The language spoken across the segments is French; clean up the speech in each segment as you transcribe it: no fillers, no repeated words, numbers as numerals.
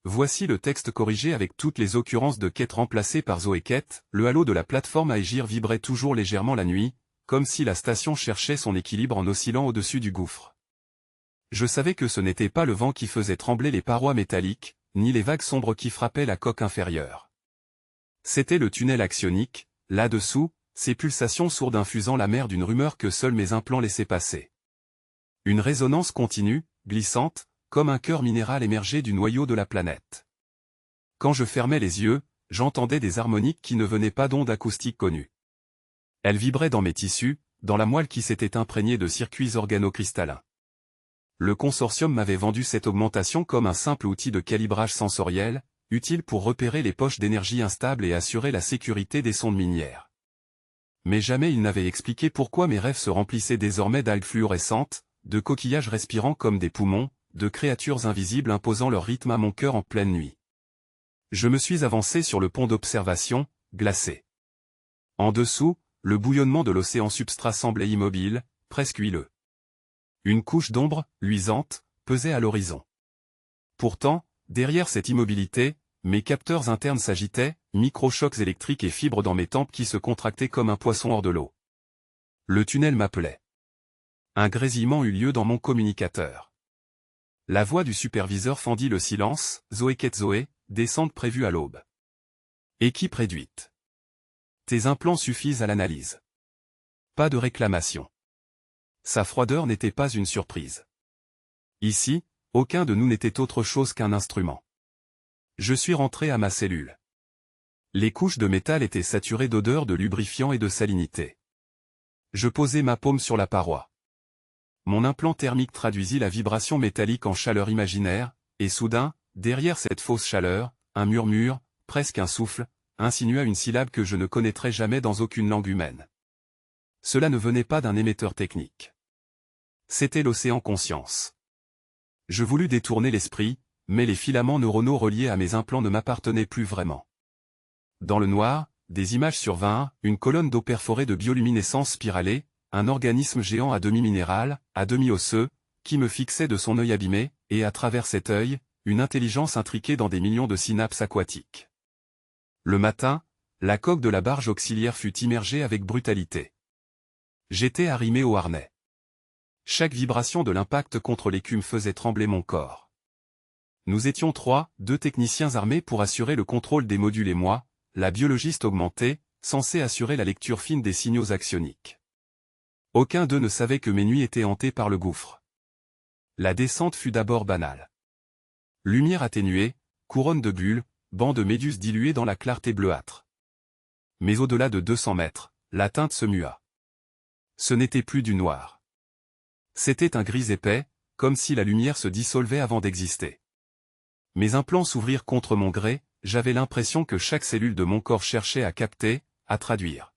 Voici le texte corrigé avec toutes les occurrences de quête remplacées par Zoé Quête. Le halo de la plateforme Aegir vibrait toujours légèrement la nuit, comme si la station cherchait son équilibre en oscillant au-dessus du gouffre. Je savais que ce n'était pas le vent qui faisait trembler les parois métalliques, ni les vagues sombres qui frappaient la coque inférieure. C'était le tunnel axionique, là-dessous, ces pulsations sourdes infusant la mer d'une rumeur que seuls mes implants laissaient passer. Une résonance continue, glissante, comme un cœur minéral émergé du noyau de la planète. Quand je fermais les yeux, j'entendais des harmoniques qui ne venaient pas d'ondes acoustiques connues. Elles vibraient dans mes tissus, dans la moelle qui s'était imprégnée de circuits organocristallins. Le consortium m'avait vendu cette augmentation comme un simple outil de calibrage sensoriel, utile pour repérer les poches d'énergie instables et assurer la sécurité des sondes minières. Mais jamais il n'avait expliqué pourquoi mes rêves se remplissaient désormais d'algues fluorescentes, de coquillages respirant comme des poumons, de créatures invisibles imposant leur rythme à mon cœur en pleine nuit. Je me suis avancé sur le pont d'observation, glacé. En dessous, le bouillonnement de l'océan substrat semblait immobile, presque huileux. Une couche d'ombre, luisante, pesait à l'horizon. Pourtant, derrière cette immobilité, mes capteurs internes s'agitaient, microchocs électriques et fibres dans mes tempes qui se contractaient comme un poisson hors de l'eau. Le tunnel m'appelait. Un grésillement eut lieu dans mon communicateur. La voix du superviseur fendit le silence. Zoé Quête Zoé, descente prévue à l'aube. Équipe réduite. Tes implants suffisent à l'analyse. Pas de réclamation. Sa froideur n'était pas une surprise. Ici, aucun de nous n'était autre chose qu'un instrument. Je suis rentré à ma cellule. Les couches de métal étaient saturées d'odeurs de lubrifiant et de salinité. Je posai ma paume sur la paroi. Mon implant thermique traduisit la vibration métallique en chaleur imaginaire, et soudain, derrière cette fausse chaleur, un murmure, presque un souffle, insinua une syllabe que je ne connaîtrais jamais dans aucune langue humaine. Cela ne venait pas d'un émetteur technique. C'était l'océan conscience. Je voulus détourner l'esprit, mais les filaments neuronaux reliés à mes implants ne m'appartenaient plus vraiment. Dans le noir, des images survinrent, une colonne d'eau perforée de bioluminescence spiralée, un organisme géant à demi minéral, à demi osseux, qui me fixait de son œil abîmé, et à travers cet œil, une intelligence intriquée dans des millions de synapses aquatiques. Le matin, la coque de la barge auxiliaire fut immergée avec brutalité. J'étais arrimé au harnais. Chaque vibration de l'impact contre l'écume faisait trembler mon corps. Nous étions 3, 2 techniciens armés pour assurer le contrôle des modules et moi, la biologiste augmentée, censée assurer la lecture fine des signaux axioniques. Aucun d'eux ne savait que mes nuits étaient hantées par le gouffre. La descente fut d'abord banale. Lumière atténuée, couronne de bulles, bancs de méduses dilués dans la clarté bleuâtre. Mais au-delà de 200 mètres, la teinte se mua. Ce n'était plus du noir. C'était un gris épais, comme si la lumière se dissolvait avant d'exister. Mes implants s'ouvrirent contre mon gré, j'avais l'impression que chaque cellule de mon corps cherchait à capter, à traduire.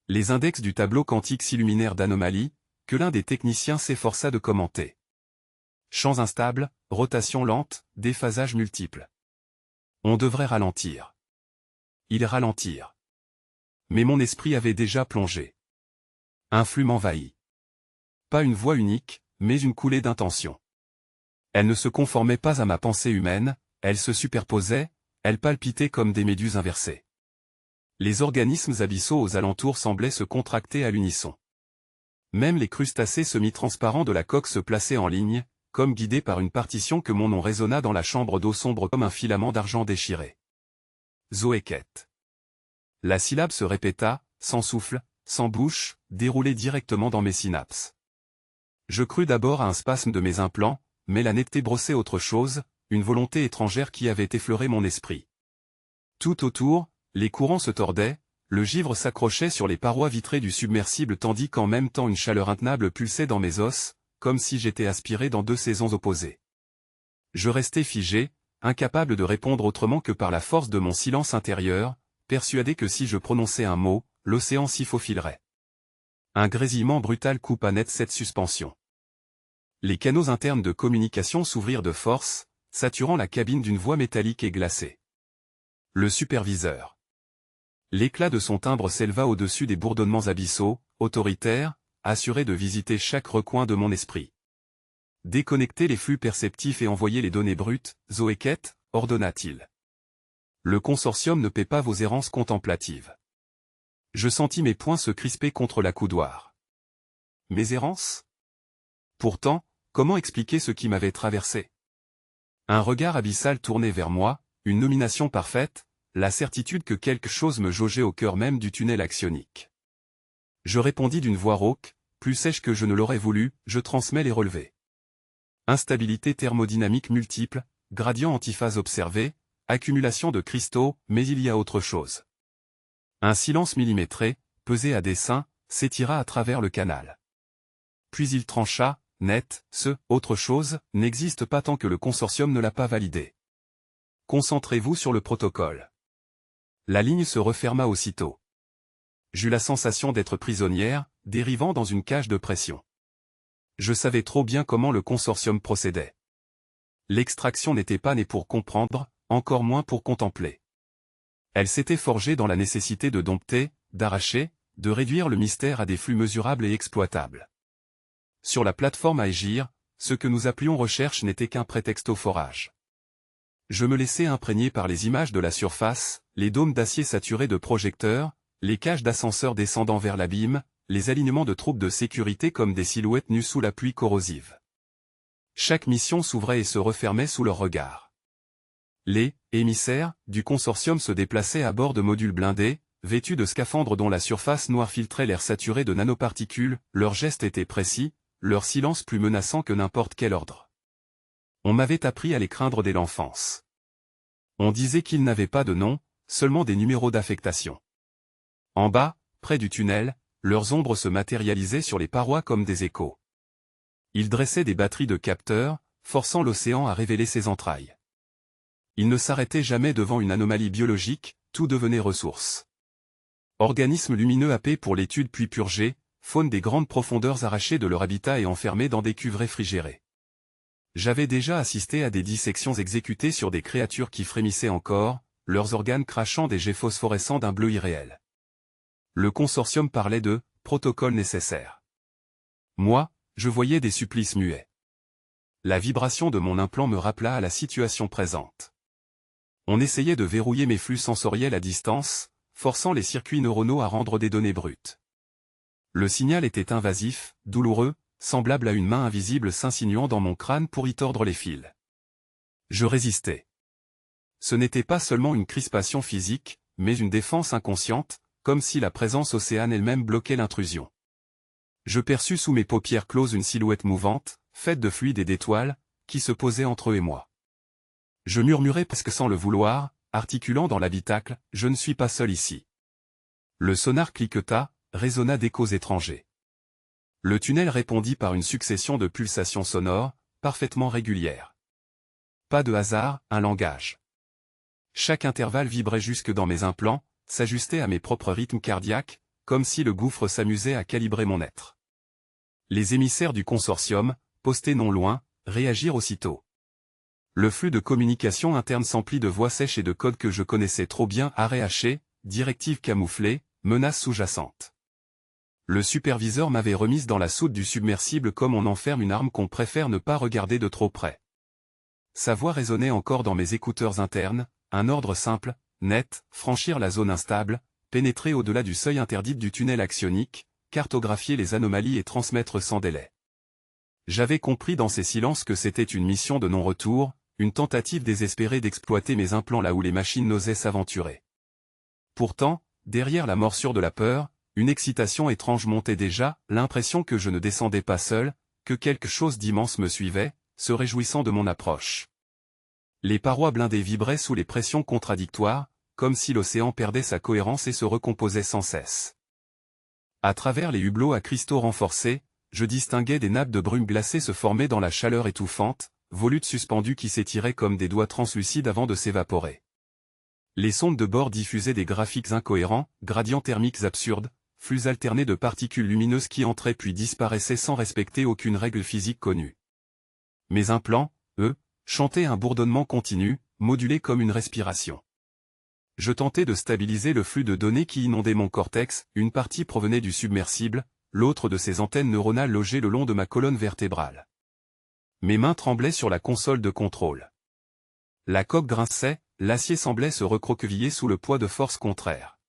Les index du tableau quantique s'illuminèrent d'anomalies, que l'un des techniciens s'efforça de commenter. Champs instables, rotation lente, déphasage multiple. On devrait ralentir. Ils ralentirent. Mais mon esprit avait déjà plongé. Un flux m'envahit. Pas une voix unique, mais une coulée d'intention. Elle ne se conformait pas à ma pensée humaine, elle se superposait, elle palpitait comme des méduses inversées. Les organismes abyssaux aux alentours semblaient se contracter à l'unisson. Même les crustacés semi-transparents de la coque se plaçaient en ligne, comme guidés par une partition que mon nom résonna dans la chambre d'eau sombre comme un filament d'argent déchiré. Zoé Quête. La syllabe se répéta, sans souffle, sans bouche, déroulée directement dans mes synapses. Je crus d'abord à un spasme de mes implants, mais la netteté brossait autre chose, une volonté étrangère qui avait effleuré mon esprit. Tout autour, les courants se tordaient, le givre s'accrochait sur les parois vitrées du submersible tandis qu'en même temps une chaleur intenable pulsait dans mes os, comme si j'étais aspiré dans 2 saisons opposées. Je restais figé, incapable de répondre autrement que par la force de mon silence intérieur, persuadé que si je prononçais un mot, l'océan s'y faufilerait. Un grésillement brutal coupa net cette suspension. Les canaux internes de communication s'ouvrirent de force, saturant la cabine d'une voix métallique et glacée. Le superviseur. L'éclat de son timbre s'éleva au-dessus des bourdonnements abyssaux, autoritaire, assuré de visiter chaque recoin de mon esprit. Déconnecter les flux perceptifs et envoyer les données brutes, Zoé Quête, ordonna-t-il. Le consortium ne paie pas vos errances contemplatives. Je sentis mes poings se crisper contre la coudoir. Mes errances? Pourtant, comment expliquer ce qui m'avait traversé? Un regard abyssal tourné vers moi, une nomination parfaite, la certitude que quelque chose me jaugeait au cœur même du tunnel axionique. Je répondis d'une voix rauque, plus sèche que je ne l'aurais voulu, je transmets les relevés. Instabilité thermodynamique multiple, gradient antiphase observé, accumulation de cristaux, mais il y a autre chose. Un silence millimétré, pesé à dessein, s'étira à travers le canal. Puis il trancha, net, ce « autre chose » n'existe pas tant que le consortium ne l'a pas validé. Concentrez-vous sur le protocole. La ligne se referma aussitôt. J'eus la sensation d'être prisonnière, dérivant dans une cage de pression. Je savais trop bien comment le consortium procédait. L'extraction n'était pas née pour comprendre, encore moins pour contempler. Elle s'était forgée dans la nécessité de dompter, d'arracher, de réduire le mystère à des flux mesurables et exploitables. Sur la plateforme Aegir, ce que nous appelions recherche n'était qu'un prétexte au forage. Je me laissais imprégner par les images de la surface, les dômes d'acier saturés de projecteurs, les cages d'ascenseurs descendant vers l'abîme, les alignements de troupes de sécurité comme des silhouettes nues sous la pluie corrosive. Chaque mission s'ouvrait et se refermait sous leur regard. Les émissaires du consortium se déplaçaient à bord de modules blindés, vêtus de scaphandres dont la surface noire filtrait l'air saturé de nanoparticules, leurs gestes étaient précis, leur silence plus menaçant que n'importe quel ordre. On m'avait appris à les craindre dès l'enfance. On disait qu'ils n'avaient pas de nom, seulement des numéros d'affectation. En bas, près du tunnel, leurs ombres se matérialisaient sur les parois comme des échos. Ils dressaient des batteries de capteurs, forçant l'océan à révéler ses entrailles. Ils ne s'arrêtaient jamais devant une anomalie biologique, tout devenait ressource. Organismes lumineux happés pour l'étude puis purgés, faune des grandes profondeurs arrachées de leur habitat et enfermés dans des cuves réfrigérées. J'avais déjà assisté à des dissections exécutées sur des créatures qui frémissaient encore, leurs organes crachant des jets phosphorescents d'un bleu irréel. Le consortium parlait de « protocole nécessaire ». Moi, je voyais des supplices muets. La vibration de mon implant me rappela à la situation présente. On essayait de verrouiller mes flux sensoriels à distance, forçant les circuits neuronaux à rendre des données brutes. Le signal était invasif, douloureux, semblable à une main invisible s'insinuant dans mon crâne pour y tordre les fils. Je résistais. Ce n'était pas seulement une crispation physique, mais une défense inconsciente, comme si la présence océane elle-même bloquait l'intrusion. Je perçus sous mes paupières closes une silhouette mouvante, faite de fluide et d'étoiles, qui se posait entre eux et moi. Je murmurai presque sans le vouloir, articulant dans l'habitacle, « Je ne suis pas seul ici ». Le sonar cliqueta, résonna d'échos étrangers. Le tunnel répondit par une succession de pulsations sonores, parfaitement régulières. Pas de hasard, un langage. Chaque intervalle vibrait jusque dans mes implants, s'ajustait à mes propres rythmes cardiaques, comme si le gouffre s'amusait à calibrer mon être. Les émissaires du consortium, postés non loin, réagirent aussitôt. Le flux de communication interne s'emplit de voix sèches et de codes que je connaissais trop bien, arrêt haché, directives camouflées, menaces sous-jacentes. Le superviseur m'avait remise dans la soute du submersible comme on enferme une arme qu'on préfère ne pas regarder de trop près. Sa voix résonnait encore dans mes écouteurs internes, un ordre simple, net, franchir la zone instable, pénétrer au-delà du seuil interdit du tunnel axionique, cartographier les anomalies et transmettre sans délai. J'avais compris dans ces silences que c'était une mission de non-retour, une tentative désespérée d'exploiter mes implants là où les machines n'osaient s'aventurer. Pourtant, derrière la morsure de la peur, une excitation étrange montait déjà, l'impression que je ne descendais pas seul, que quelque chose d'immense me suivait, se réjouissant de mon approche. Les parois blindées vibraient sous les pressions contradictoires, comme si l'océan perdait sa cohérence et se recomposait sans cesse. À travers les hublots à cristaux renforcés, je distinguais des nappes de brume glacée se former dans la chaleur étouffante, volutes suspendues qui s'étiraient comme des doigts translucides avant de s'évaporer. Les sondes de bord diffusaient des graphiques incohérents, gradients thermiques absurdes, flux alternés de particules lumineuses qui entraient puis disparaissaient sans respecter aucune règle physique connue. Mes implants, eux, chantaient un bourdonnement continu, modulé comme une respiration. Je tentais de stabiliser le flux de données qui inondait mon cortex, une partie provenait du submersible, l'autre de ses antennes neuronales logées le long de ma colonne vertébrale. Mes mains tremblaient sur la console de contrôle. La coque grinçait, l'acier semblait se recroqueviller sous le poids de forces contraires.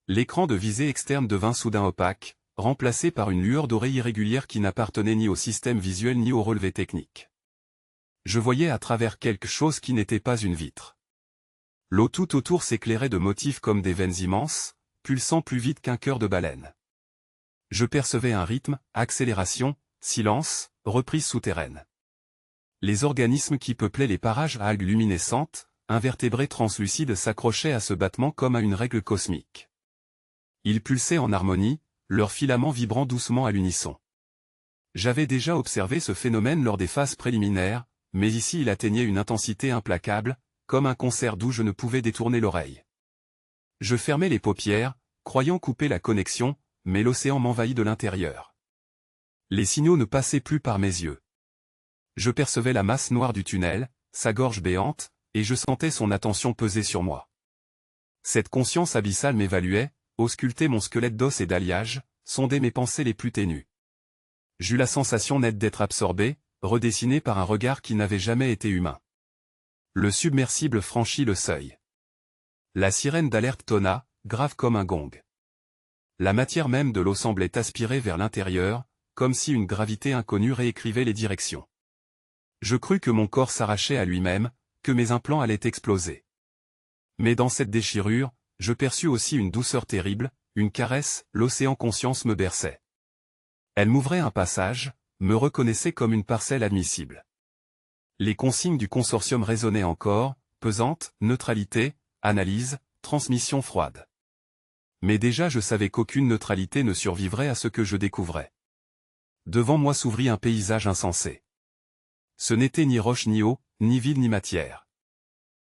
L'écran de visée externe devint soudain opaque, remplacé par une lueur dorée irrégulière qui n'appartenait ni au système visuel ni au relevé technique. Je voyais à travers quelque chose qui n'était pas une vitre. L'eau tout autour s'éclairait de motifs comme des veines immenses, pulsant plus vite qu'un cœur de baleine. Je percevais un rythme, accélération, silence, reprise souterraine. Les organismes qui peuplaient les parages à algues luminescentes, invertébrés translucides s'accrochaient à ce battement comme à une règle cosmique. Ils pulsaient en harmonie, leurs filaments vibrant doucement à l'unisson. J'avais déjà observé ce phénomène lors des phases préliminaires, mais ici il atteignait une intensité implacable, comme un concert d'où je ne pouvais détourner l'oreille. Je fermais les paupières, croyant couper la connexion, mais l'océan m'envahit de l'intérieur. Les signaux ne passaient plus par mes yeux. Je percevais la masse noire du tunnel, sa gorge béante, et je sentais son attention peser sur moi. Cette conscience abyssale m'évaluait, auscultait mon squelette d'os et d'alliage, sondait mes pensées les plus ténues. J'eus la sensation nette d'être absorbé, redessiné par un regard qui n'avait jamais été humain. Le submersible franchit le seuil. La sirène d'alerte tonna, grave comme un gong. La matière même de l'eau semblait aspirer vers l'intérieur, comme si une gravité inconnue réécrivait les directions. Je crus que mon corps s'arrachait à lui-même, que mes implants allaient exploser. Mais dans cette déchirure, je perçus aussi une douceur terrible, une caresse, l'océan conscience me berçait. Elle m'ouvrait un passage, me reconnaissait comme une parcelle admissible. Les consignes du consortium résonnaient encore, pesantes, neutralité, analyse, transmission froide. Mais déjà je savais qu'aucune neutralité ne survivrait à ce que je découvrais. Devant moi s'ouvrit un paysage insensé. Ce n'était ni roche ni eau, ni vide ni matière.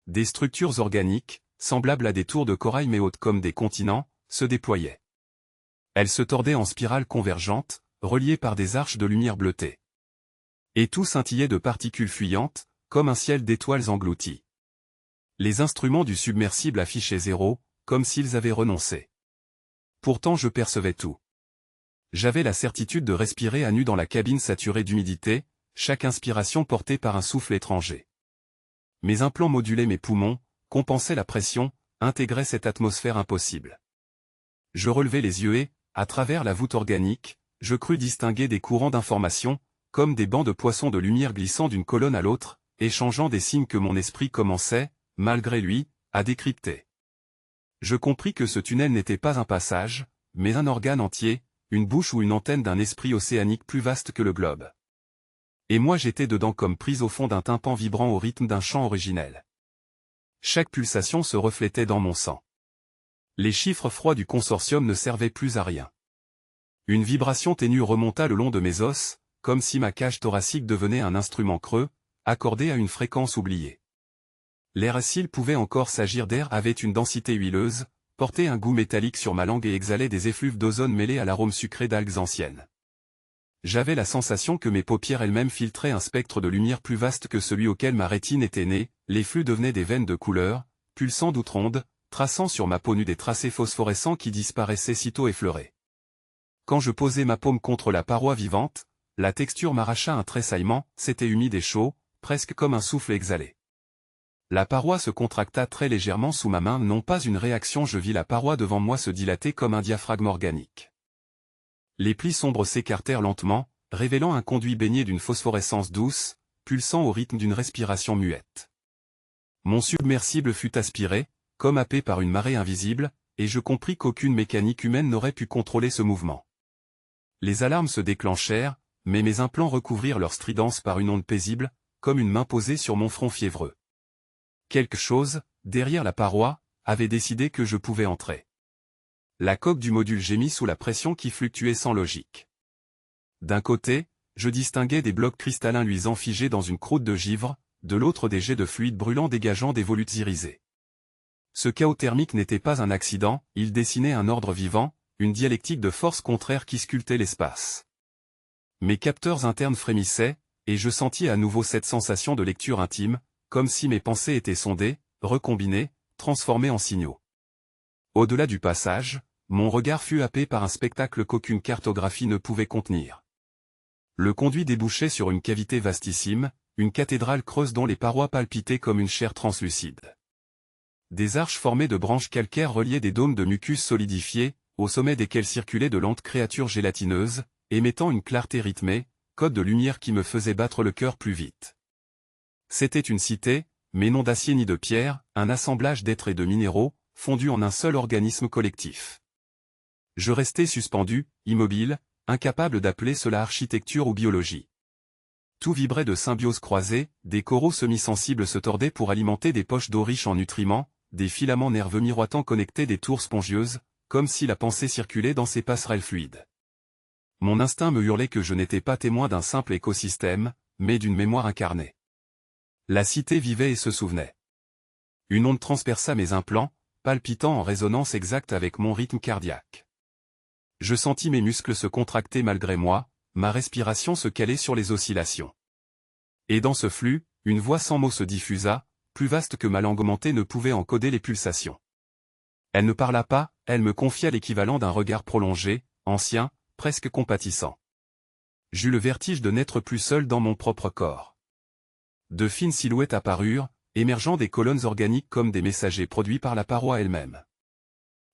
Des structures organiques, semblables à des tours de corail mais hautes comme des continents, se déployaient. Elles se tordaient en spirales convergentes, reliées par des arches de lumière bleutée. Et tout scintillait de particules fuyantes, comme un ciel d'étoiles englouties. Les instruments du submersible affichaient 0, comme s'ils avaient renoncé. Pourtant je percevais tout. J'avais la certitude de respirer à nu dans la cabine saturée d'humidité, chaque inspiration portée par un souffle étranger. Mes implants modulaient mes poumons, compensaient la pression, intégraient cette atmosphère impossible. Je relevai les yeux et, à travers la voûte organique, je crus distinguer des courants d'informations, comme des bancs de poissons de lumière glissant d'une colonne à l'autre, échangeant des signes que mon esprit commençait, malgré lui, à décrypter. Je compris que ce tunnel n'était pas un passage, mais un organe entier, une bouche ou une antenne d'un esprit océanique plus vaste que le globe. Et moi j'étais dedans comme prise au fond d'un tympan vibrant au rythme d'un chant originel. Chaque pulsation se reflétait dans mon sang. Les chiffres froids du consortium ne servaient plus à rien. Une vibration ténue remonta le long de mes os, comme si ma cage thoracique devenait un instrument creux, accordé à une fréquence oubliée. L'air s'il pouvait encore s'agir d'air avait une densité huileuse, portait un goût métallique sur ma langue et exhalait des effluves d'ozone mêlés à l'arôme sucré d'algues anciennes. J'avais la sensation que mes paupières elles-mêmes filtraient un spectre de lumière plus vaste que celui auquel ma rétine était née, les flux devenaient des veines de couleur, pulsant d'outre-onde, traçant sur ma peau nue des tracés phosphorescents qui disparaissaient sitôt effleurés. Quand je posai ma paume contre la paroi vivante, la texture m'arracha un tressaillement, c'était humide et chaud, presque comme un souffle exhalé. La paroi se contracta très légèrement sous ma main, non pas une réaction, je vis la paroi devant moi se dilater comme un diaphragme organique. Les plis sombres s'écartèrent lentement, révélant un conduit baigné d'une phosphorescence douce, pulsant au rythme d'une respiration muette. Mon submersible fut aspiré, comme happé par une marée invisible, et je compris qu'aucune mécanique humaine n'aurait pu contrôler ce mouvement. Les alarmes se déclenchèrent, mais mes implants recouvrirent leur stridence par une onde paisible, comme une main posée sur mon front fiévreux. Quelque chose, derrière la paroi, avait décidé que je pouvais entrer. La coque du module gémit sous la pression qui fluctuait sans logique. D'un côté, je distinguais des blocs cristallins luisants figés dans une croûte de givre, de l'autre des jets de fluide brûlant dégageant des volutes irisées. Ce chaos thermique n'était pas un accident, il dessinait un ordre vivant, une dialectique de forces contraires qui sculptait l'espace. Mes capteurs internes frémissaient, et je sentis à nouveau cette sensation de lecture intime, comme si mes pensées étaient sondées, recombinées, transformées en signaux. Au-delà du passage, mon regard fut happé par un spectacle qu'aucune cartographie ne pouvait contenir. Le conduit débouchait sur une cavité vastissime, une cathédrale creuse dont les parois palpitaient comme une chair translucide. Des arches formées de branches calcaires reliaient des dômes de mucus solidifiés, au sommet desquels circulaient de lentes créatures gélatineuses, émettant une clarté rythmée, code de lumière qui me faisait battre le cœur plus vite. C'était une cité, mais non d'acier ni de pierre, un assemblage d'êtres et de minéraux, fondus en un seul organisme collectif. Je restais suspendu, immobile, incapable d'appeler cela architecture ou biologie. Tout vibrait de symbiose croisée, des coraux semi-sensibles se tordaient pour alimenter des poches d'eau riches en nutriments, des filaments nerveux miroitants connectaient des tours spongieuses, comme si la pensée circulait dans ces passerelles fluides. Mon instinct me hurlait que je n'étais pas témoin d'un simple écosystème, mais d'une mémoire incarnée. La cité vivait et se souvenait. Une onde transperça mes implants, palpitant en résonance exacte avec mon rythme cardiaque. Je sentis mes muscles se contracter malgré moi, ma respiration se caler sur les oscillations. Et dans ce flux, une voix sans mots se diffusa, plus vaste que ma langue augmentée ne pouvait encoder les pulsations. Elle ne parla pas, elle me confia l'équivalent d'un regard prolongé, ancien, presque compatissant. J'eus le vertige de n'être plus seul dans mon propre corps. De fines silhouettes apparurent, émergeant des colonnes organiques comme des messagers produits par la paroi elle-même.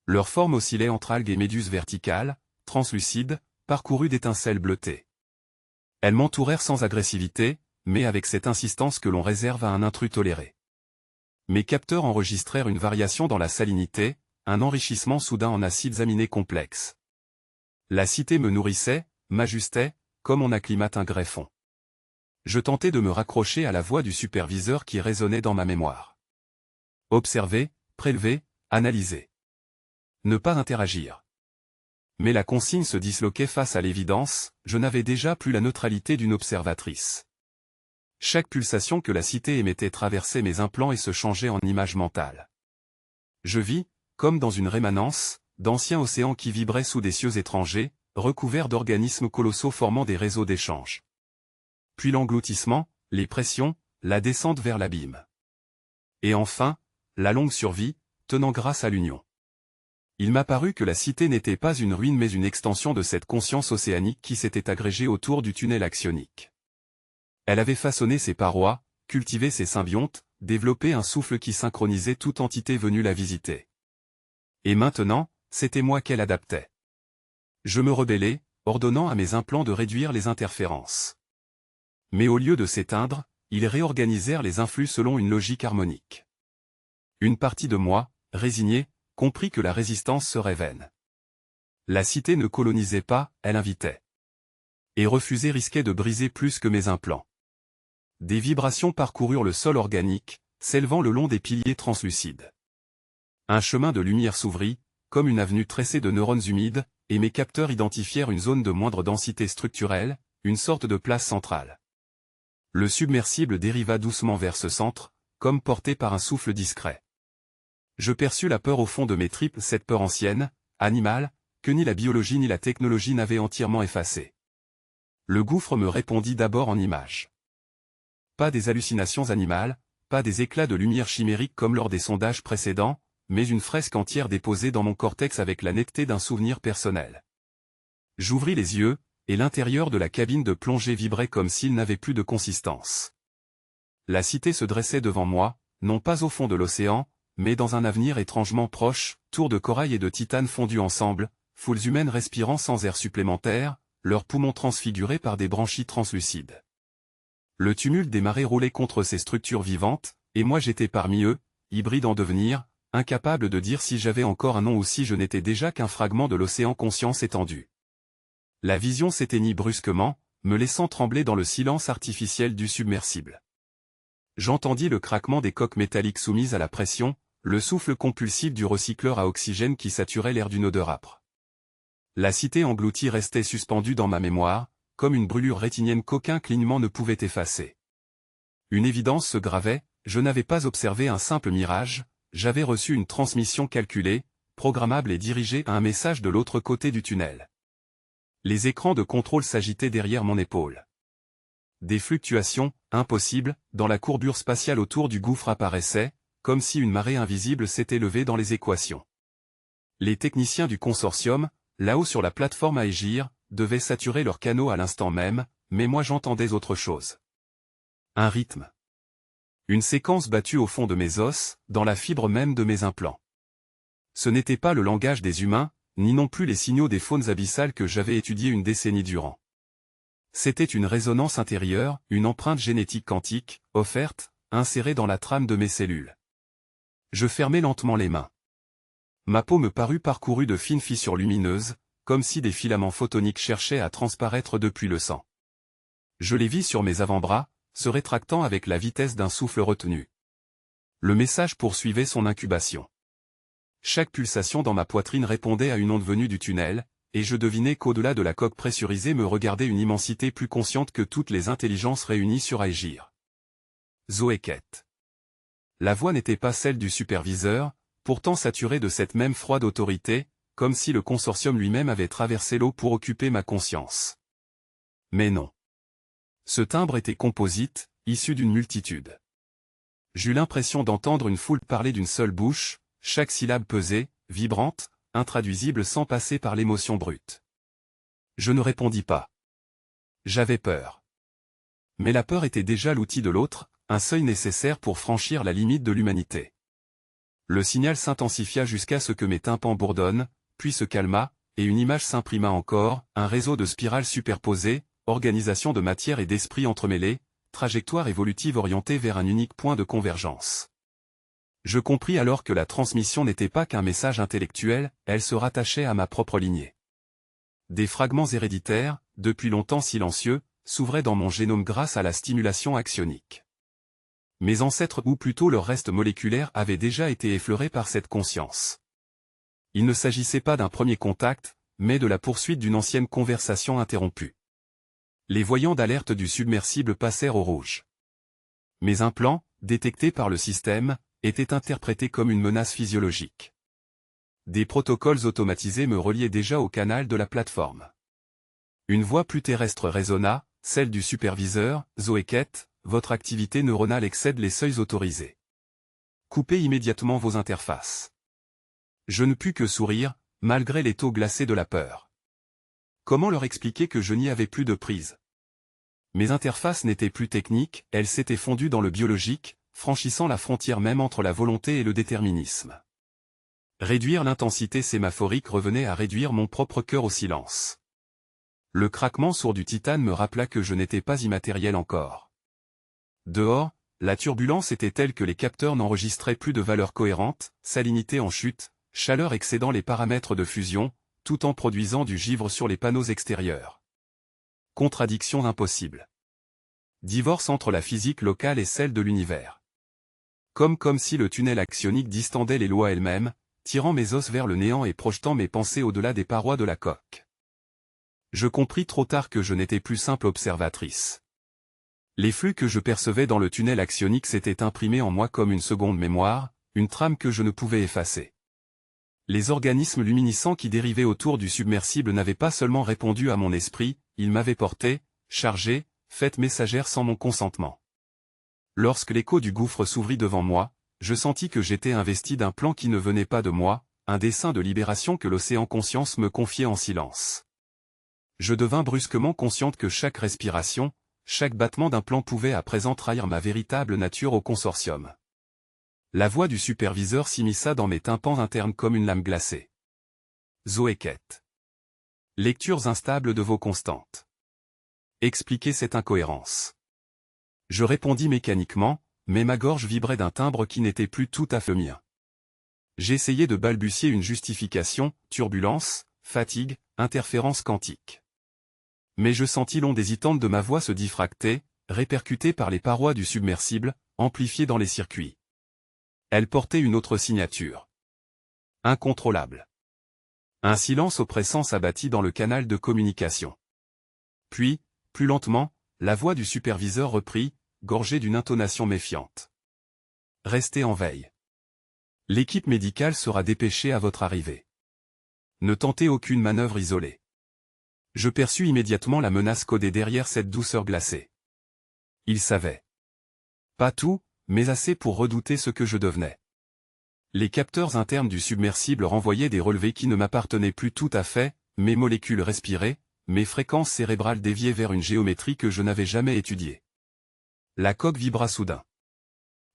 Leur forme oscillait entre algues et méduses verticales, translucides, parcourues d'étincelles bleutées. Elles m'entourèrent sans agressivité, mais avec cette insistance que l'on réserve à un intrus toléré. Mes capteurs enregistrèrent une variation dans la salinité, un enrichissement soudain en acides aminés complexes. La cité me nourrissait, m'ajustait, comme on acclimate un greffon. Je tentais de me raccrocher à la voix du superviseur qui résonnait dans ma mémoire. Observer, prélever, analyser. Ne pas interagir. Mais la consigne se disloquait face à l'évidence, je n'avais déjà plus la neutralité d'une observatrice. Chaque pulsation que la cité émettait traversait mes implants et se changeait en image mentale. Je vis, comme dans une rémanence, d'anciens océans qui vibraient sous des cieux étrangers, recouverts d'organismes colossaux formant des réseaux d'échange. Puis l'engloutissement, les pressions, la descente vers l'abîme. Et enfin, la longue survie, tenant grâce à l'union. Il m'apparut que la cité n'était pas une ruine mais une extension de cette conscience océanique qui s'était agrégée autour du tunnel axionique. Elle avait façonné ses parois, cultivé ses symbiontes, développé un souffle qui synchronisait toute entité venue la visiter. Et maintenant, c'était moi qu'elle adaptait. Je me rebellai, ordonnant à mes implants de réduire les interférences. Mais au lieu de s'éteindre, ils réorganisèrent les influx selon une logique harmonique. Une partie de moi, résignée, comprit que la résistance serait vaine. La cité ne colonisait pas, elle invitait. Et refuser risquait de briser plus que mes implants. Des vibrations parcoururent le sol organique, s'élevant le long des piliers translucides. Un chemin de lumière s'ouvrit, comme une avenue tressée de neurones humides, et mes capteurs identifièrent une zone de moindre densité structurelle, une sorte de place centrale. Le submersible dériva doucement vers ce centre, comme porté par un souffle discret. Je perçus la peur au fond de mes tripes, cette peur ancienne, animale, que ni la biologie ni la technologie n'avaient entièrement effacée. Le gouffre me répondit d'abord en images. Pas des hallucinations animales, pas des éclats de lumière chimériques comme lors des sondages précédents, mais une fresque entière déposée dans mon cortex avec la netteté d'un souvenir personnel. J'ouvris les yeux, et l'intérieur de la cabine de plongée vibrait comme s'il n'avait plus de consistance. La cité se dressait devant moi, non pas au fond de l'océan, mais dans un avenir étrangement proche, tours de corail et de titane fondus ensemble, foules humaines respirant sans air supplémentaire, leurs poumons transfigurés par des branchies translucides. Le tumulte des marées roulait contre ces structures vivantes, et moi j'étais parmi eux, hybride en devenir, incapable de dire si j'avais encore un nom ou si je n'étais déjà qu'un fragment de l'océan conscience étendu. La vision s'éteignit brusquement, me laissant trembler dans le silence artificiel du submersible. J'entendis le craquement des coques métalliques soumises à la pression, le souffle compulsif du recycleur à oxygène qui saturait l'air d'une odeur âpre. La cité engloutie restait suspendue dans ma mémoire, comme une brûlure rétinienne qu'aucun clignement ne pouvait effacer. Une évidence se gravait, je n'avais pas observé un simple mirage, j'avais reçu une transmission calculée, programmable et dirigée à un message de l'autre côté du tunnel. Les écrans de contrôle s'agitaient derrière mon épaule. Des fluctuations, impossibles, dans la courbure spatiale autour du gouffre apparaissaient, comme si une marée invisible s'était levée dans les équations. Les techniciens du consortium, là-haut sur la plateforme Aegir, devaient saturer leurs canaux à l'instant même, mais moi j'entendais autre chose. Un rythme. Une séquence battue au fond de mes os, dans la fibre même de mes implants. Ce n'était pas le langage des humains, ni non plus les signaux des faunes abyssales que j'avais étudiés une décennie durant. C'était une résonance intérieure, une empreinte génétique quantique, offerte, insérée dans la trame de mes cellules. Je fermai lentement les mains. Ma peau me parut parcourue de fines fissures lumineuses, comme si des filaments photoniques cherchaient à transparaître depuis le sang. Je les vis sur mes avant-bras, se rétractant avec la vitesse d'un souffle retenu. Le message poursuivait son incubation. Chaque pulsation dans ma poitrine répondait à une onde venue du tunnel, et je devinais qu'au-delà de la coque pressurisée me regardait une immensité plus consciente que toutes les intelligences réunies sur Aegir. Zoé Kett. La voix n'était pas celle du superviseur, pourtant saturée de cette même froide autorité, comme si le consortium lui-même avait traversé l'eau pour occuper ma conscience. Mais non. Ce timbre était composite, issu d'une multitude. J'eus l'impression d'entendre une foule parler d'une seule bouche, chaque syllabe pesée, vibrante, intraduisible sans passer par l'émotion brute. Je ne répondis pas. J'avais peur. Mais la peur était déjà l'outil de l'autre, un seuil nécessaire pour franchir la limite de l'humanité. Le signal s'intensifia jusqu'à ce que mes tympans bourdonnent, puis se calma, et une image s'imprima encore, un réseau de spirales superposées, organisation de matière et d'esprit entremêlés, trajectoire évolutive orientée vers un unique point de convergence. Je compris alors que la transmission n'était pas qu'un message intellectuel, elle se rattachait à ma propre lignée. Des fragments héréditaires, depuis longtemps silencieux, s'ouvraient dans mon génome grâce à la stimulation axionique. Mes ancêtres ou plutôt leur reste moléculaire avaient déjà été effleurés par cette conscience. Il ne s'agissait pas d'un premier contact, mais de la poursuite d'une ancienne conversation interrompue. Les voyants d'alerte du submersible passèrent au rouge. Mes implants, détectés par le système, étaient interprétés comme une menace physiologique. Des protocoles automatisés me reliaient déjà au canal de la plateforme. Une voix plus terrestre résonna, celle du superviseur, Zoé Kett, votre activité neuronale excède les seuils autorisés. Coupez immédiatement vos interfaces. Je ne pus que sourire, malgré les taux glacés de la peur. Comment leur expliquer que je n'y avais plus de prise? Mes interfaces n'étaient plus techniques, elles s'étaient fondues dans le biologique, franchissant la frontière même entre la volonté et le déterminisme. Réduire l'intensité sémaphorique revenait à réduire mon propre cœur au silence. Le craquement sourd du titane me rappela que je n'étais pas immatériel encore. Dehors, la turbulence était telle que les capteurs n'enregistraient plus de valeurs cohérentes, salinité en chute, chaleur excédant les paramètres de fusion, tout en produisant du givre sur les panneaux extérieurs. Contradiction impossible. Divorce entre la physique locale et celle de l'univers. Comme si le tunnel axionique distendait les lois elles-mêmes, tirant mes os vers le néant et projetant mes pensées au-delà des parois de la coque. Je compris trop tard que je n'étais plus simple observatrice. Les flux que je percevais dans le tunnel axionique s'étaient imprimés en moi comme une seconde mémoire, une trame que je ne pouvais effacer. Les organismes luminescents qui dérivaient autour du submersible n'avaient pas seulement répondu à mon esprit, ils m'avaient porté, chargé, fait messagère sans mon consentement. Lorsque l'écho du gouffre s'ouvrit devant moi, je sentis que j'étais investi d'un plan qui ne venait pas de moi, un dessein de libération que l'océan conscience me confiait en silence. Je devins brusquement consciente que chaque respiration, chaque battement d'un plan pouvait à présent trahir ma véritable nature au consortium. La voix du superviseur s'immisça dans mes tympans internes comme une lame glacée. Zoé Kett. Lectures instables de vos constantes. Expliquez cette incohérence. Je répondis mécaniquement, mais ma gorge vibrait d'un timbre qui n'était plus tout à fait le mien. J'essayais de balbutier une justification, turbulence, fatigue, interférence quantique. Mais je sentis l'onde hésitante de ma voix se diffracter, répercutée par les parois du submersible, amplifiée dans les circuits. Elle portait une autre signature. Incontrôlable. Un silence oppressant s'abattit dans le canal de communication. Puis, plus lentement, la voix du superviseur reprit, gorgée d'une intonation méfiante. Restez en veille. L'équipe médicale sera dépêchée à votre arrivée. Ne tentez aucune manœuvre isolée. Je perçus immédiatement la menace codée derrière cette douceur glacée. Il savait. Pas tout, mais assez pour redouter ce que je devenais. Les capteurs internes du submersible renvoyaient des relevés qui ne m'appartenaient plus tout à fait, mes molécules respiraient, mes fréquences cérébrales déviaient vers une géométrie que je n'avais jamais étudiée. La coque vibra soudain.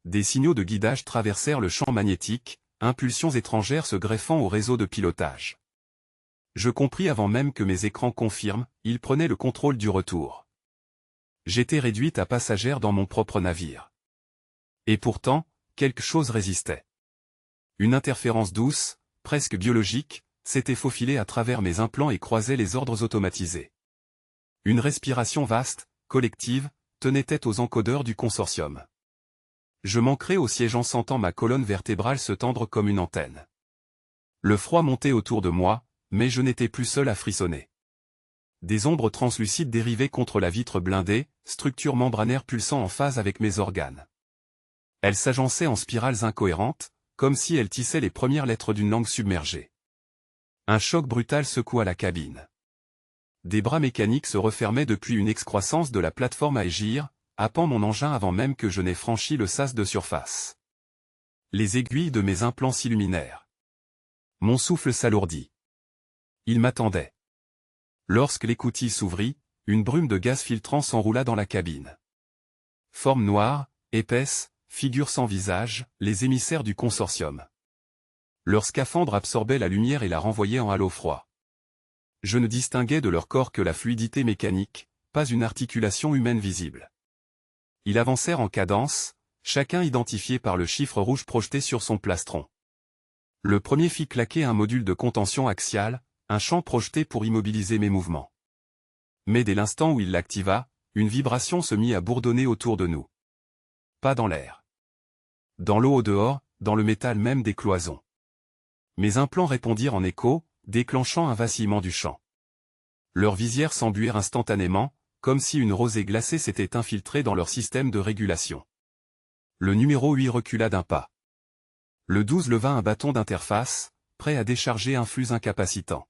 Des signaux de guidage traversèrent le champ magnétique, impulsions étrangères se greffant au réseau de pilotage. Je compris avant même que mes écrans confirment, ils prenaient le contrôle du retour. J'étais réduite à passagère dans mon propre navire. Et pourtant, quelque chose résistait. Une interférence douce, presque biologique, s'était faufilée à travers mes implants et croisait les ordres automatisés. Une respiration vaste, collective, tenait tête aux encodeurs du consortium. Je m'ancrais au siège en sentant ma colonne vertébrale se tendre comme une antenne. Le froid montait autour de moi, mais je n'étais plus seul à frissonner. Des ombres translucides dérivaient contre la vitre blindée, structure membranaire pulsant en phase avec mes organes. Elles s'agençaient en spirales incohérentes, comme si elles tissaient les premières lettres d'une langue submergée. Un choc brutal secoua la cabine. Des bras mécaniques se refermaient depuis une excroissance de la plateforme à égir, happant mon engin avant même que je n'ai franchi le sas de surface. Les aiguilles de mes implants s'illuminèrent. Mon souffle s'alourdit. Il m'attendait. Lorsque l'écoutille s'ouvrit, une brume de gaz filtrant s'enroula dans la cabine. Forme noire, épaisse, figure sans visage, les émissaires du consortium. Leur scaphandre absorbait la lumière et la renvoyait en halo froid. Je ne distinguais de leur corps que la fluidité mécanique, pas une articulation humaine visible. Ils avancèrent en cadence, chacun identifié par le chiffre rouge projeté sur son plastron. Le premier fit claquer un module de contention axiale, un champ projeté pour immobiliser mes mouvements. Mais dès l'instant où il l'activa, une vibration se mit à bourdonner autour de nous. Pas dans l'air. Dans l'eau au dehors, dans le métal même des cloisons. Mes implants répondirent en écho, déclenchant un vacillement du champ. Leurs visières s'embuèrent instantanément, comme si une rosée glacée s'était infiltrée dans leur système de régulation. Le numéro 8 recula d'un pas. Le 12 leva un bâton d'interface, prêt à décharger un flux incapacitant.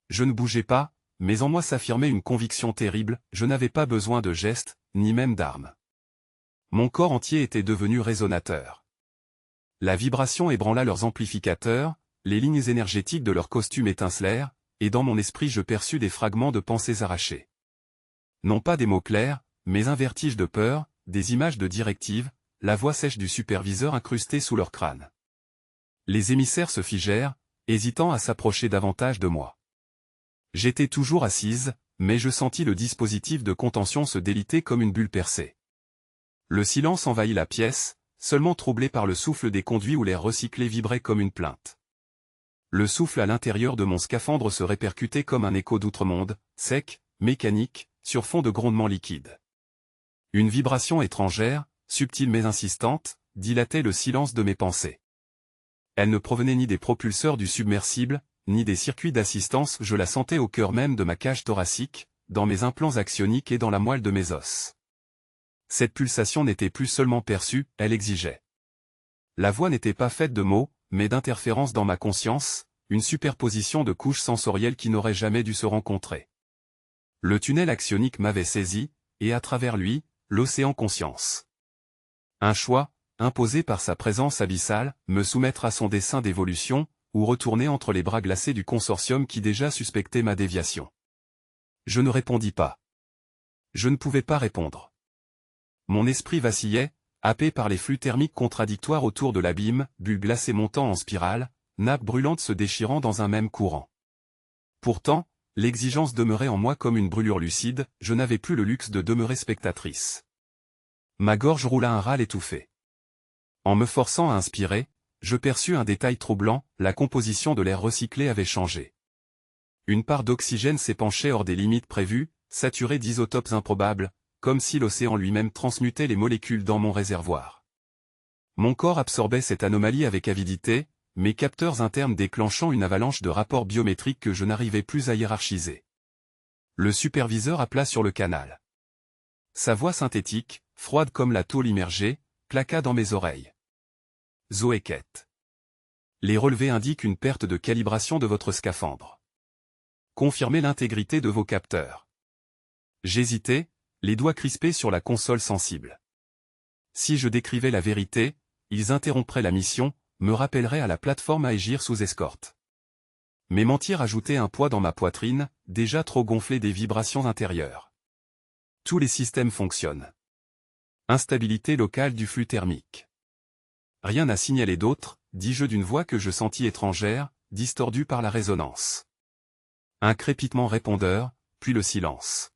Je ne bougeais pas, mais en moi s'affirmait une conviction terrible, je n'avais pas besoin de gestes, ni même d'armes. Mon corps entier était devenu résonateur. La vibration ébranla leurs amplificateurs, les lignes énergétiques de leurs costumes étincelèrent, et dans mon esprit je perçus des fragments de pensées arrachées. Non pas des mots clairs, mais un vertige de peur, des images de directives, la voix sèche du superviseur incrustée sous leur crâne. Les émissaires se figèrent, hésitant à s'approcher davantage de moi. J'étais toujours assise, mais je sentis le dispositif de contention se déliter comme une bulle percée. Le silence envahit la pièce, seulement troublé par le souffle des conduits où l'air recyclé vibrait comme une plainte. Le souffle à l'intérieur de mon scaphandre se répercutait comme un écho d'outre-monde, sec, mécanique, sur fond de grondements liquides. Une vibration étrangère, subtile mais insistante, dilatait le silence de mes pensées. Elle ne provenait ni des propulseurs du submersible, ni des circuits d'assistance, je la sentais au cœur même de ma cage thoracique, dans mes implants axioniques et dans la moelle de mes os. Cette pulsation n'était plus seulement perçue, elle exigeait. La voix n'était pas faite de mots, mais d'interférences dans ma conscience, une superposition de couches sensorielles qui n'auraient jamais dû se rencontrer. Le tunnel axionique m'avait saisi, et à travers lui, l'océan conscience. Un choix, imposé par sa présence abyssale, me soumettre à son dessein d'évolution, ou retourner entre les bras glacés du consortium qui déjà suspectait ma déviation. Je ne répondis pas. Je ne pouvais pas répondre. Mon esprit vacillait, happé par les flux thermiques contradictoires autour de l'abîme, bulles glacées montant en spirale, nappes brûlantes se déchirant dans un même courant. Pourtant, l'exigence demeurait en moi comme une brûlure lucide, je n'avais plus le luxe de demeurer spectatrice. Ma gorge roula un râle étouffé. En me forçant à inspirer, je perçus un détail troublant, la composition de l'air recyclé avait changé. Une part d'oxygène s'épanchait hors des limites prévues, saturée d'isotopes improbables, comme si l'océan lui-même transmutait les molécules dans mon réservoir. Mon corps absorbait cette anomalie avec avidité, mes capteurs internes déclenchant une avalanche de rapports biométriques que je n'arrivais plus à hiérarchiser. Le superviseur appela sur le canal. Sa voix synthétique, froide comme la tôle immergée, claqua dans mes oreilles. Zoé Kett. Les relevés indiquent une perte de calibration de votre scaphandre. Confirmez l'intégrité de vos capteurs. J'hésitais, les doigts crispés sur la console sensible. Si je décrivais la vérité, ils interrompraient la mission, me rappelleraient à la plateforme à égir sous escorte. Mais mentir ajoutait un poids dans ma poitrine, déjà trop gonflée des vibrations intérieures. Tous les systèmes fonctionnent. Instabilité locale du flux thermique. Rien à signaler d'autre, dis-je d'une voix que je sentis étrangère, distordue par la résonance. Un crépitement répondeur, puis le silence.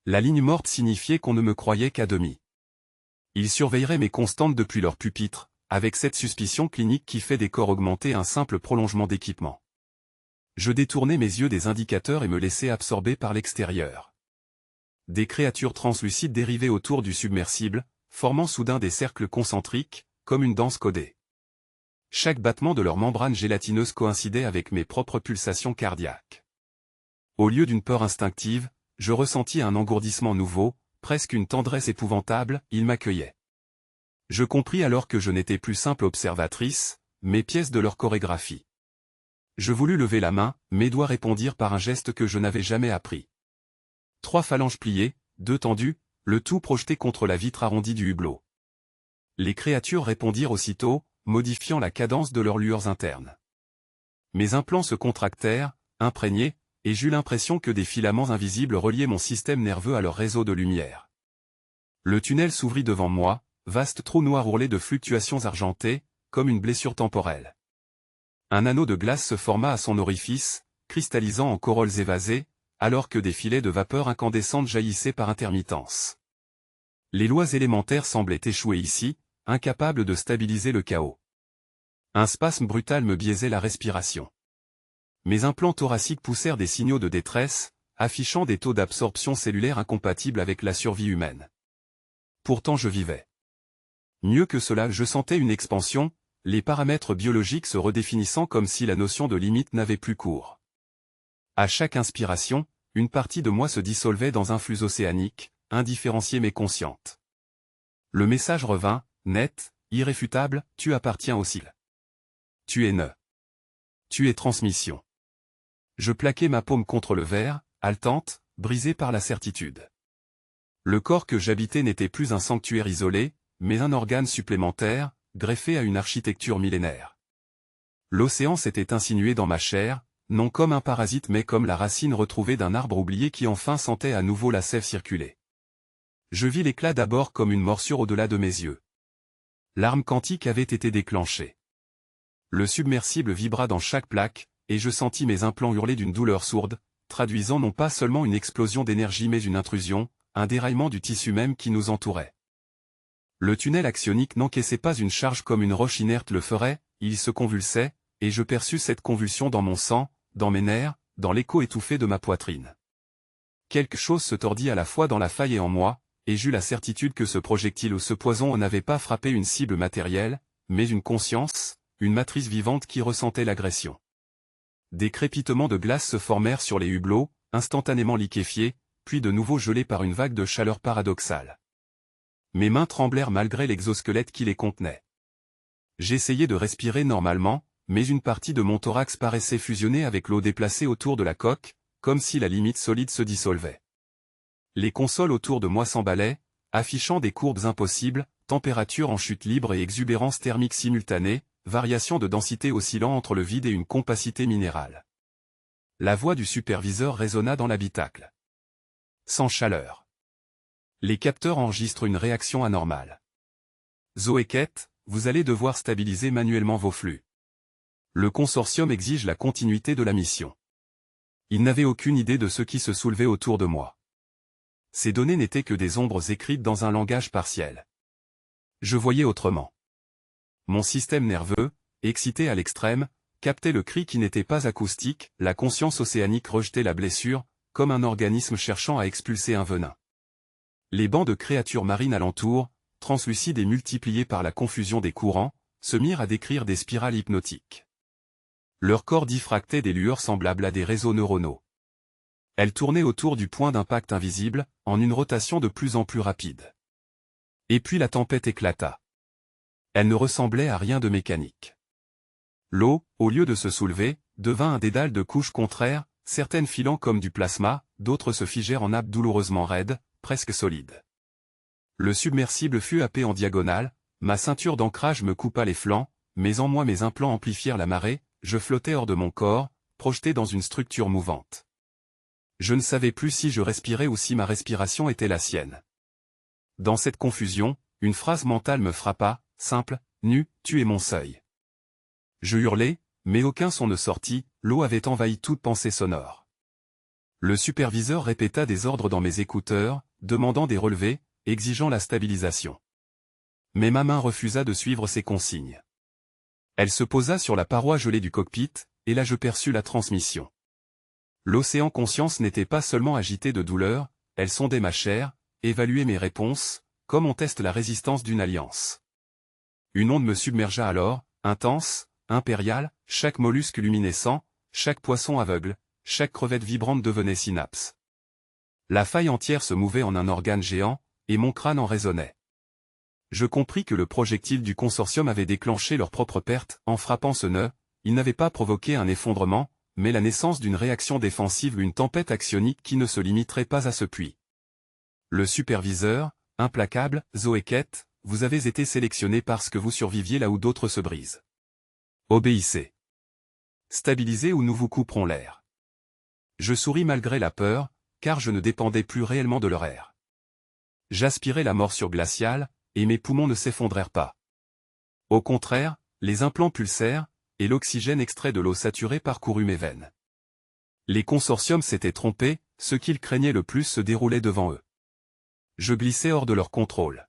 La ligne morte signifiait qu'on ne me croyait qu'à demi. Ils surveilleraient mes constantes depuis leur pupitre, avec cette suspicion clinique qui fait des corps augmenter un simple prolongement d'équipement. Je détournais mes yeux des indicateurs et me laissais absorber par l'extérieur. Des créatures translucides dérivaient autour du submersible, formant soudain des cercles concentriques, comme une danse codée. Chaque battement de leur membrane gélatineuse coïncidait avec mes propres pulsations cardiaques. Au lieu d'une peur instinctive, je ressentis un engourdissement nouveau, presque une tendresse épouvantable, ils m'accueillaient. Je compris alors que je n'étais plus simple observatrice, mais pièce de leur chorégraphie. Je voulus lever la main, mes doigts répondirent par un geste que je n'avais jamais appris. 3 phalanges pliées, 2 tendues, le tout projeté contre la vitre arrondie du hublot. Les créatures répondirent aussitôt, modifiant la cadence de leurs lueurs internes. Mes implants se contractèrent, imprégnés, et j'eus l'impression que des filaments invisibles reliaient mon système nerveux à leur réseau de lumière. Le tunnel s'ouvrit devant moi, vaste trou noir ourlé de fluctuations argentées, comme une blessure temporelle. Un anneau de glace se forma à son orifice, cristallisant en corolles évasées, alors que des filets de vapeur incandescente jaillissaient par intermittence. Les lois élémentaires semblaient échouer ici, incapables de stabiliser le chaos. Un spasme brutal me biaisait la respiration. Mes implants thoraciques poussèrent des signaux de détresse, affichant des taux d'absorption cellulaire incompatibles avec la survie humaine. Pourtant je vivais. Mieux que cela, je sentais une expansion, les paramètres biologiques se redéfinissant comme si la notion de limite n'avait plus cours. À chaque inspiration, une partie de moi se dissolvait dans un flux océanique, indifférencié mais consciente. Le message revint, net, irréfutable, tu appartiens au ciel. Tu es ne. Tu es transmission. Je plaquai ma paume contre le verre, haletante, brisée par la certitude. Le corps que j'habitais n'était plus un sanctuaire isolé, mais un organe supplémentaire, greffé à une architecture millénaire. L'océan s'était insinué dans ma chair, non comme un parasite mais comme la racine retrouvée d'un arbre oublié qui enfin sentait à nouveau la sève circuler. Je vis l'éclat d'abord comme une morsure au-delà de mes yeux. L'arme quantique avait été déclenchée. Le submersible vibra dans chaque plaque, et je sentis mes implants hurler d'une douleur sourde, traduisant non pas seulement une explosion d'énergie mais une intrusion, un déraillement du tissu même qui nous entourait. Le tunnel axionique n'encaissait pas une charge comme une roche inerte le ferait, il se convulsait, et je perçus cette convulsion dans mon sang, dans mes nerfs, dans l'écho étouffé de ma poitrine. Quelque chose se tordit à la fois dans la faille et en moi, et j'eus la certitude que ce projectile ou ce poison n'avait pas frappé une cible matérielle, mais une conscience, une matrice vivante qui ressentait l'agression. Des crépitements de glace se formèrent sur les hublots, instantanément liquéfiés, puis de nouveau gelés par une vague de chaleur paradoxale. Mes mains tremblèrent malgré l'exosquelette qui les contenait. J'essayais de respirer normalement, mais une partie de mon thorax paraissait fusionner avec l'eau déplacée autour de la coque, comme si la limite solide se dissolvait. Les consoles autour de moi s'emballaient, affichant des courbes impossibles, température en chute libre et exubérance thermique simultanée, variation de densité oscillant entre le vide et une compacité minérale. La voix du superviseur résonna dans l'habitacle. Sans chaleur. Les capteurs enregistrent une réaction anormale. Zoé Kett, vous allez devoir stabiliser manuellement vos flux. Le consortium exige la continuité de la mission. Il n'avait aucune idée de ce qui se soulevait autour de moi. Ces données n'étaient que des ombres écrites dans un langage partiel. Je voyais autrement. Mon système nerveux, excité à l'extrême, captait le cri qui n'était pas acoustique, la conscience océanique rejetait la blessure, comme un organisme cherchant à expulser un venin. Les bancs de créatures marines alentour, translucides et multipliés par la confusion des courants, se mirent à décrire des spirales hypnotiques. Leur corps diffractait des lueurs semblables à des réseaux neuronaux. Elles tournaient autour du point d'impact invisible, en une rotation de plus en plus rapide. Et puis la tempête éclata. Elle ne ressemblait à rien de mécanique. L'eau, au lieu de se soulever, devint un dédale de couches contraires, certaines filant comme du plasma, d'autres se figèrent en nappes douloureusement raides, presque solides. Le submersible fut happé en diagonale, ma ceinture d'ancrage me coupa les flancs, mais en moi mes implants amplifièrent la marée, je flottais hors de mon corps, projeté dans une structure mouvante. Je ne savais plus si je respirais ou si ma respiration était la sienne. Dans cette confusion, une phrase mentale me frappa, simple, nu, tu es mon seuil. Je hurlai, mais aucun son ne sortit, l'eau avait envahi toute pensée sonore. Le superviseur répéta des ordres dans mes écouteurs, demandant des relevés, exigeant la stabilisation. Mais ma main refusa de suivre ses consignes. Elle se posa sur la paroi gelée du cockpit, et là je perçus la transmission. L'océan conscience n'était pas seulement agité de douleur, elle sondait ma chair, évaluait mes réponses, comme on teste la résistance d'une alliance. Une onde me submergea alors, intense, impériale, chaque mollusque luminescent, chaque poisson aveugle, chaque crevette vibrante devenait synapse. La faille entière se mouvait en un organe géant, et mon crâne en résonnait. Je compris que le projectile du consortium avait déclenché leur propre perte, en frappant ce nœud, il n'avait pas provoqué un effondrement, mais la naissance d'une réaction défensive, une tempête axionique qui ne se limiterait pas à ce puits. Le superviseur, implacable, Zoé Kett, vous avez été sélectionné parce que vous surviviez là où d'autres se brisent. Obéissez. Stabilisez ou nous vous couperons l'air. Je souris malgré la peur, car je ne dépendais plus réellement de leur air. J'aspirais la morsure glaciale, et mes poumons ne s'effondrèrent pas. Au contraire, les implants pulsèrent, et l'oxygène extrait de l'eau saturée parcourut mes veines. Les consortiums s'étaient trompés, ce qu'ils craignaient le plus se déroulait devant eux. Je glissais hors de leur contrôle.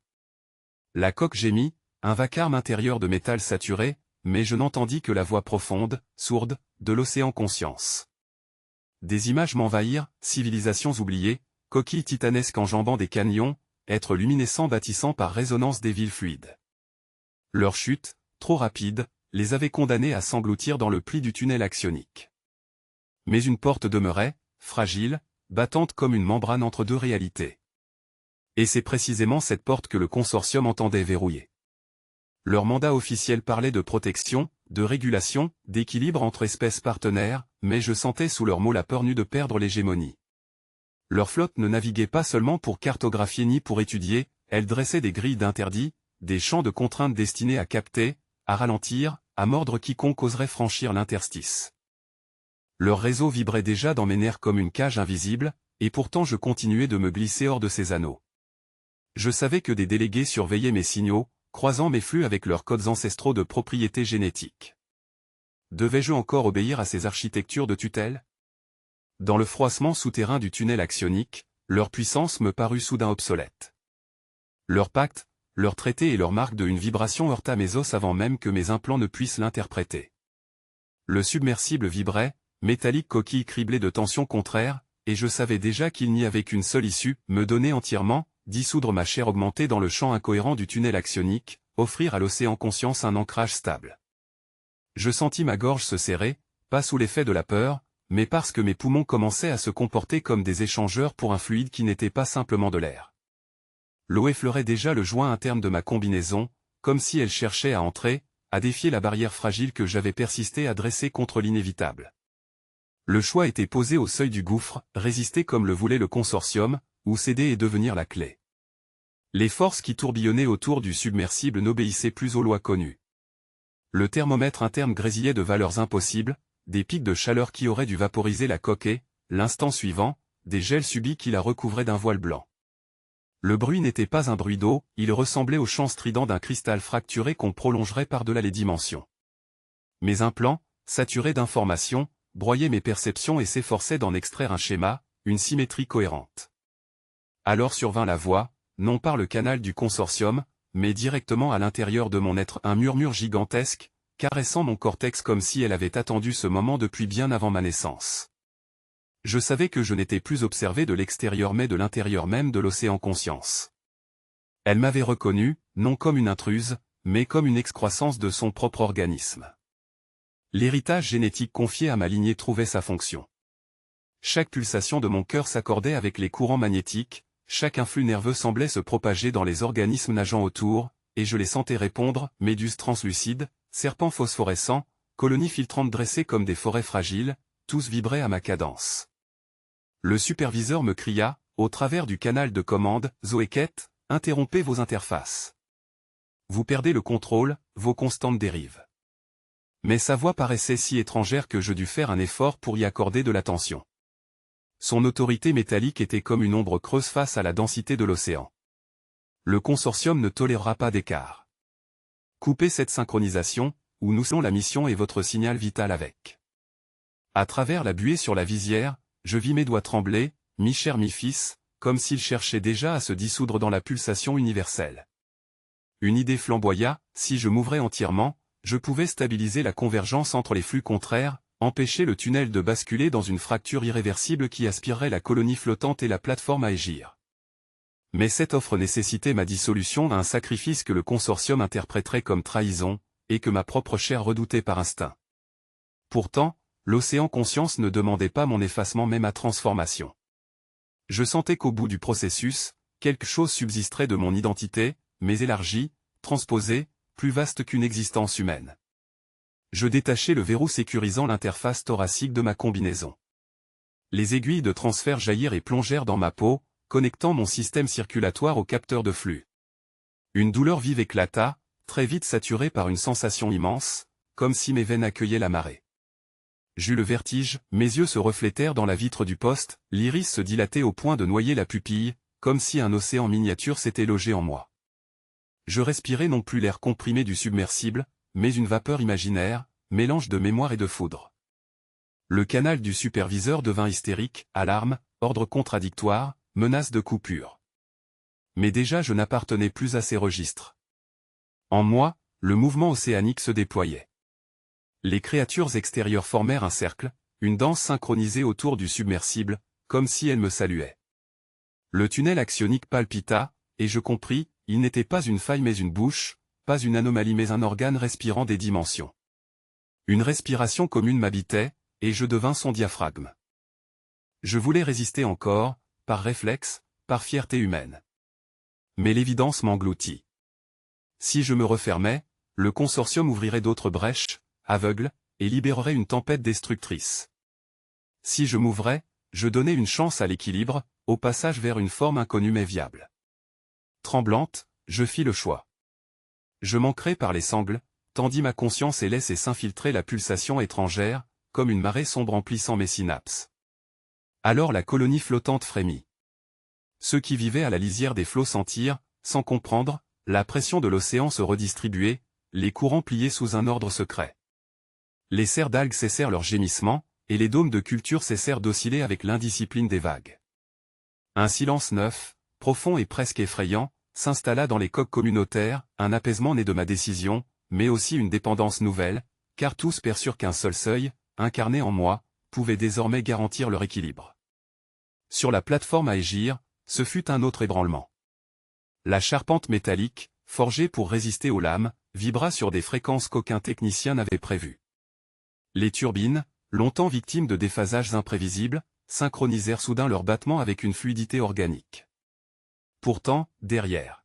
La coque gémit, un vacarme intérieur de métal saturé, mais je n'entendis que la voix profonde, sourde, de l'océan conscience. Des images m'envahirent, civilisations oubliées, coquilles titanesques enjambant des canyons, êtres luminescents bâtissant par résonance des villes fluides. Leur chute, trop rapide, les avait condamnés à s'engloutir dans le pli du tunnel axionique. Mais une porte demeurait, fragile, battante comme une membrane entre deux réalités. Et c'est précisément cette porte que le consortium entendait verrouiller. Leur mandat officiel parlait de protection, de régulation, d'équilibre entre espèces partenaires, mais je sentais sous leurs mots la peur nue de perdre l'hégémonie. Leur flotte ne naviguait pas seulement pour cartographier ni pour étudier, elle dressait des grilles d'interdits, des champs de contraintes destinés à capter, à ralentir, à mordre quiconque oserait franchir l'interstice. Leur réseau vibrait déjà dans mes nerfs comme une cage invisible, et pourtant je continuais de me glisser hors de ces anneaux. Je savais que des délégués surveillaient mes signaux, croisant mes flux avec leurs codes ancestraux de propriété génétique. Devais-je encore obéir à ces architectures de tutelle? Dans le froissement souterrain du tunnel axionique, leur puissance me parut soudain obsolète. Leur pacte, leur traité et leur marque de une vibration heurta mes os avant même que mes implants ne puissent l'interpréter. Le submersible vibrait, métallique coquille criblée de tensions contraires, et je savais déjà qu'il n'y avait qu'une seule issue, me donner entièrement, dissoudre ma chair augmentée dans le champ incohérent du tunnel axionique, offrir à l'océan conscience un ancrage stable. Je sentis ma gorge se serrer, pas sous l'effet de la peur, mais parce que mes poumons commençaient à se comporter comme des échangeurs pour un fluide qui n'était pas simplement de l'air. L'eau effleurait déjà le joint interne de ma combinaison, comme si elle cherchait à entrer, à défier la barrière fragile que j'avais persisté à dresser contre l'inévitable. Le choix était posé au seuil du gouffre, résister comme le voulait le consortium, ou céder et devenir la clé. Les forces qui tourbillonnaient autour du submersible n'obéissaient plus aux lois connues. Le thermomètre interne grésillait de valeurs impossibles, des pics de chaleur qui auraient dû vaporiser la coque et, l'instant suivant, des gels subits qui la recouvraient d'un voile blanc. Le bruit n'était pas un bruit d'eau, il ressemblait au chant strident d'un cristal fracturé qu'on prolongerait par-delà les dimensions. Mes implants, saturés d'informations, broyaient mes perceptions et s'efforçaient d'en extraire un schéma, une symétrie cohérente. Alors survint la voix, non par le canal du consortium, mais directement à l'intérieur de mon être, un murmure gigantesque, caressant mon cortex comme si elle avait attendu ce moment depuis bien avant ma naissance. Je savais que je n'étais plus observé de l'extérieur mais de l'intérieur même de l'océan conscience. Elle m'avait reconnu, non comme une intruse, mais comme une excroissance de son propre organisme. L'héritage génétique confié à ma lignée trouvait sa fonction. Chaque pulsation de mon cœur s'accordait avec les courants magnétiques, chaque influx nerveux semblait se propager dans les organismes nageant autour, et je les sentais répondre, méduses translucides, serpents phosphorescents, colonies filtrantes dressées comme des forêts fragiles, tous vibraient à ma cadence. Le superviseur me cria, au travers du canal de commande, Zoé Kett, interrompez vos interfaces. Vous perdez le contrôle, vos constantes dérivent. Mais sa voix paraissait si étrangère que je dus faire un effort pour y accorder de l'attention. Son autorité métallique était comme une ombre creuse face à la densité de l'océan. Le consortium ne tolérera pas d'écart. Coupez cette synchronisation, ou nous serons la mission et votre signal vital avec. À travers la buée sur la visière, je vis mes doigts trembler, mi-chair mi-fils, comme s'ils cherchaient déjà à se dissoudre dans la pulsation universelle. Une idée flamboya, si je m'ouvrais entièrement, je pouvais stabiliser la convergence entre les flux contraires, empêcher le tunnel de basculer dans une fracture irréversible qui aspirerait la colonie flottante et la plateforme à égir. Mais cette offre nécessitait ma dissolution à un sacrifice que le consortium interpréterait comme trahison, et que ma propre chair redoutait par instinct. Pourtant, l'océan conscience ne demandait pas mon effacement même à transformation. Je sentais qu'au bout du processus, quelque chose subsisterait de mon identité, mais élargie, transposée, plus vaste qu'une existence humaine. Je détachai le verrou sécurisant l'interface thoracique de ma combinaison. Les aiguilles de transfert jaillirent et plongèrent dans ma peau, connectant mon système circulatoire au capteur de flux. Une douleur vive éclata, très vite saturée par une sensation immense, comme si mes veines accueillaient la marée. J'eus le vertige, mes yeux se reflétèrent dans la vitre du poste, l'iris se dilatait au point de noyer la pupille, comme si un océan miniature s'était logé en moi. Je respirais non plus l'air comprimé du submersible, mais une vapeur imaginaire, mélange de mémoire et de foudre. Le canal du superviseur devint hystérique, alarme, ordre contradictoire, menace de coupure. Mais déjà je n'appartenais plus à ces registres. En moi, le mouvement océanique se déployait. Les créatures extérieures formèrent un cercle, une danse synchronisée autour du submersible, comme si elles me saluaient. Le tunnel axionique palpita, et je compris, il n'était pas une faille mais une bouche, pas une anomalie mais un organe respirant des dimensions. Une respiration commune m'habitait, et je devins son diaphragme. Je voulais résister encore, par réflexe, par fierté humaine. Mais l'évidence m'engloutit. Si je me refermais, le consortium ouvrirait d'autres brèches, aveugles, et libérerait une tempête destructrice. Si je m'ouvrais, je donnais une chance à l'équilibre, au passage vers une forme inconnue mais viable. Tremblante, je fis le choix. Je manquerais par les sangles, tendis ma conscience et laissai s'infiltrer la pulsation étrangère, comme une marée sombre emplissant mes synapses. Alors la colonie flottante frémit. Ceux qui vivaient à la lisière des flots sentirent, sans comprendre, la pression de l'océan se redistribuer, les courants pliés sous un ordre secret. Les serres d'algues cessèrent leurs gémissements, et les dômes de culture cessèrent d'osciller avec l'indiscipline des vagues. Un silence neuf, profond et presque effrayant, s'installa dans les coques communautaires, un apaisement né de ma décision, mais aussi une dépendance nouvelle, car tous perçurent qu'un seul seuil, incarné en moi, pouvait désormais garantir leur équilibre. Sur la plateforme à égir, ce fut un autre ébranlement. La charpente métallique, forgée pour résister aux lames, vibra sur des fréquences qu'aucun technicien n'avait prévues. Les turbines, longtemps victimes de déphasages imprévisibles, synchronisèrent soudain leurs battements avec une fluidité organique. Pourtant, derrière